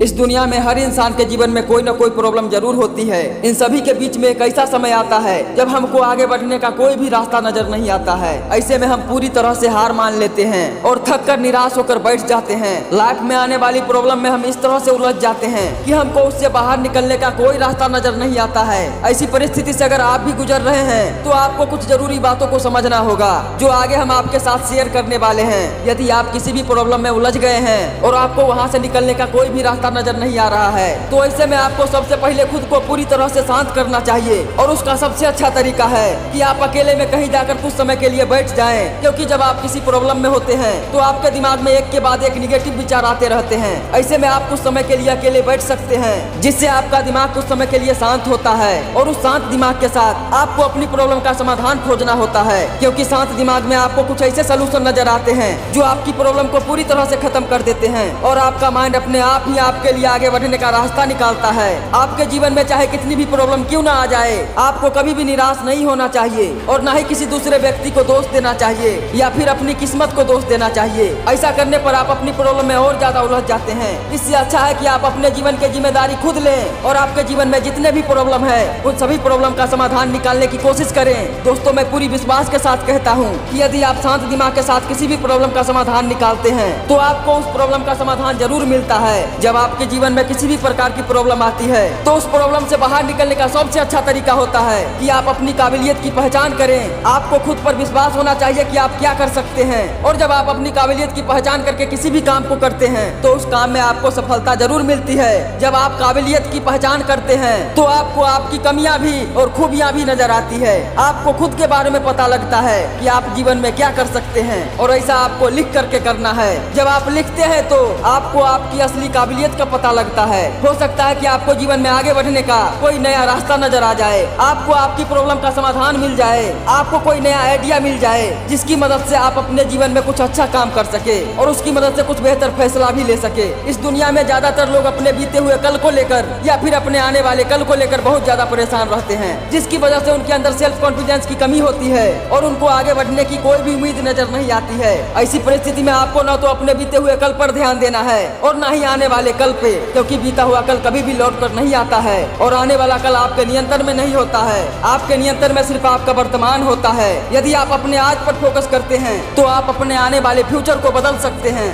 इस दुनिया में हर इंसान के जीवन में कोई न कोई प्रॉब्लम जरूर होती है। इन सभी के बीच में एक ऐसा समय आता है जब हमको आगे बढ़ने का कोई भी रास्ता नजर नहीं आता है। ऐसे में हम पूरी तरह से हार मान लेते हैं और थक कर निराश होकर बैठ जाते हैं। लाइफ में आने वाली प्रॉब्लम में हम इस तरह से उलझ जाते हैं कि हमको उससे बाहर निकलने का कोई रास्ता नजर नहीं आता है। ऐसी परिस्थिति से अगर आप भी गुजर रहे हैं तो आपको कुछ जरूरी बातों को समझना होगा जो आगे हम आपके साथ शेयर करने वाले हैं। यदि आप किसी भी प्रॉब्लम में उलझ गए हैं और आपको वहां से निकलने का कोई भी रास्ता नजर नहीं आ रहा है तो ऐसे में आपको सबसे पहले खुद को पूरी तरह से शांत करना चाहिए। और उसका सबसे अच्छा तरीका है कि आप अकेले में कहीं जाकर कुछ समय के लिए बैठ जाएं, क्योंकि जब आप किसी प्रॉब्लम में होते हैं तो आपके दिमाग में एक के बाद एक निगेटिव विचार आते रहते हैं। ऐसे में आप कुछ समय के लिए अकेले बैठ सकते हैं, जिससे आपका दिमाग कुछ समय के लिए शांत होता है। और उस शांत दिमाग के साथ आपको अपनी प्रॉब्लम का समाधान खोजना होता है, क्योंकि शांत दिमाग में आपको कुछ ऐसे सलूशन नजर आते हैं जो आपकी प्रॉब्लम को पूरी तरह से खत्म कर देते हैं। और आपका माइंड अपने आप ही आपके लिए आगे बढ़ने का रास्ता निकालता है। आपके जीवन में चाहे कितनी भी प्रॉब्लम क्यों ना आ जाए, आपको कभी भी निराश नहीं होना चाहिए और ना ही किसी दूसरे व्यक्ति को दोष देना चाहिए या फिर अपनी किस्मत को दोष देना चाहिए। ऐसा करने पर आप अपनी प्रॉब्लम में और ज्यादा उलझ जाते हैं। इससे अच्छा है कि आप अपने जीवन की जिम्मेदारी खुद लें और आपके जीवन में जितने भी प्रॉब्लम है उन सभी प्रॉब्लम का समाधान निकालने की कोशिश करें। दोस्तों, मैं पूरी विश्वास के साथ कहता हूँ कि यदि आप शांत दिमाग के साथ किसी भी प्रॉब्लम का समाधान निकालते हैं तो आपको उस प्रॉब्लम का समाधान जरूर मिलता है। जब आपके जीवन में किसी भी प्रकार की प्रॉब्लम आती है तो उस प्रॉब्लम से बाहर निकलने का सबसे अच्छा तरीका होता है कि आप अपनी काबिलियत की पहचान करें। आपको खुद पर विश्वास होना चाहिए कि आप क्या कर सकते हैं। और जब आप अपनी काबिलियत की पहचान करके किसी भी काम को करते हैं तो उस काम में आपको सफलता जरूर मिलती है। जब आप काबिलियत की पहचान करते हैं तो आपको आपकी कमियां भी और खूबियां भी नजर आती है। आपको खुद के बारे में पता लगता है कि आप जीवन में क्या कर सकते हैं और ऐसा आपको लिख करके करना है। जब आप लिखते हैं तो आपको आपकी असली काबिलियत का पता लगता है। हो सकता है कि आपको जीवन में आगे बढ़ने का कोई नया रास्ता नजर आ जाए, आपको आपकी प्रॉब्लम का समाधान मिल जाए, आपको कोई नया आइडिया मिल जाए जिसकी मदद से आप अपने जीवन में कुछ अच्छा काम कर सके और उसकी मदद से कुछ बेहतर फैसला भी ले सके। इस दुनिया में ज्यादातर लोग अपने बीते हुए कल को लेकर या फिर अपने आने वाले कल को लेकर बहुत ज्यादा परेशान रहते हैं, जिसकी वजह से उनके अंदर सेल्फ कॉन्फिडेंस की कमी होती है और उनको आगे बढ़ने की कोई भी उम्मीद नजर नहीं आती है। ऐसी परिस्थिति में आपको न तो अपने बीते हुए कल पर ध्यान देना है और न ही आने वाले कल पे, क्योंकि बीता हुआ कल कभी भी लौट कर नहीं आता है और आने वाला कल आपके नियंत्रण में नहीं होता है। आपके नियंत्रण में सिर्फ आपका वर्तमान होता है। यदि आप अपने आज पर फोकस करते हैं तो आप अपने आने वाले फ्यूचर को बदल सकते हैं।